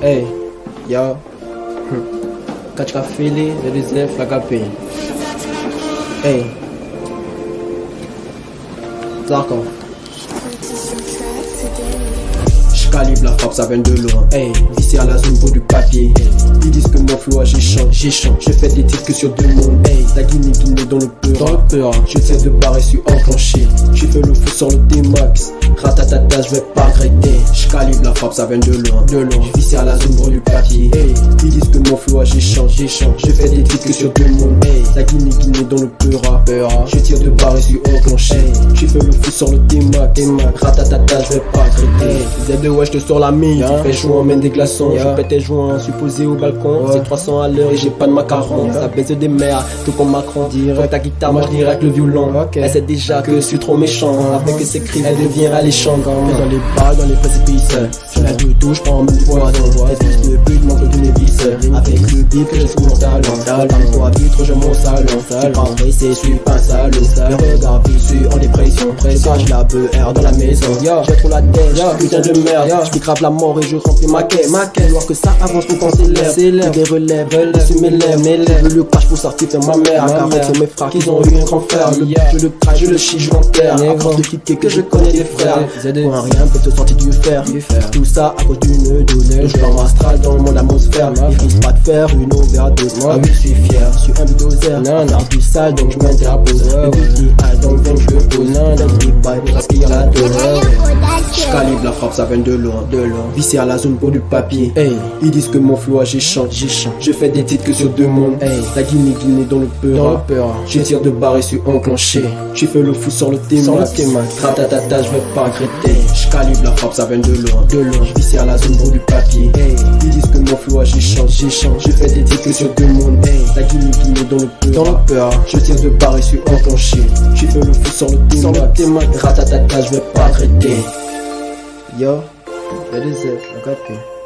Hey, yo. Katika fili, Elize Flagapi. Hey. D'accord. Calibre la frappe, ça vient de loin. Hey, vissé à la zone pour du papier. Ils disent que mon flow j'ai changé. Je fais des titres que sur deux mondes. Hey, la Guinée dans le peur. J'essaie de barrer sur enclenché. J'ai fait le fou sur le D-Max. Ratatata, je vais pas regretter. Calibre la frappe, ça vient de loin. Vissé à la zone pour du papier. Hey, ils disent que mon flow j'ai changé. Je fais des titres que sur deux mondes. Hey, la Guinée dans le peur. Je tire de barrer sur enclenché. J'ai fait le fou sur le D-Max. Ratatata, je vais pas regretter. Ouais, je te sors la mine, tu fais chaud, emmène des glaçons. Je pète tes joints, suis posé au balcon. C'est 300 à l'heure et j'ai pas de macaron. Ça baise des mers, tout comme Macron. Direct ta guitare, moi je dirais avec le violon. Elle sait déjà que je suis trop méchant. Avec ses cris, elle devient alléchante. Dans les balles, dans les précipices. Je fais de tout, je prends même poids. Les fils de pute manquent d'une épice. Avec le beat que j'ai sous mon talent. Parle-toi vitre, je mon salon. Tu pas pressé, je suis pas salaud. Le regard vicieux en dépression. Cache la BR dans la maison. J'ai trop la tête, putain de merde. Je grave la mort et je remplis ma caisse. Voir que ça avance tout quand c'est l'air. Des relèves, sur mes lèvres. Je veux le crash pour sortir faire ma mère. Car sur mes frères qu'ils ont eu un grand frère. Je le crache, je le chie, je l'enterre. À force de kicker que je connais des frères. Pour un rien peut te sortir du fer. Tout ça à cause d'une douleur. Je pars astral dans mon atmosphère. Ils risquent pas de faire une overdose. Ah oui, je suis fier, je suis un bulldozer. Faire du sale donc je m'interpose. Le but donc je le pose. N'importe pas parce qu'il y a la dose. Calibre la frappe, ça vient de loin. Vissé à la zone pour du papier. Hey, ils disent que mon flow j'ai changé. Je fais des titres que sur deux mondes. Hey, la Guinée dans le peur. Je tire de barrer sur enclenché. J'ai fait le fou sur le T-Max. Ratatata, je vais pas regretter. Calibre la frappe, ça vient de loin. Vissé à la zone pour du papier. Hey, ils disent que mon flow j'ai changé. Je fais des titres que sur deux mondes. Hey, la Guinée dans le peur. Je tire de barrer sur enclenché. J'ai fait le fou sur le T-Max. Ratatata, je vais pas regretter. Yo, that is it. I got you.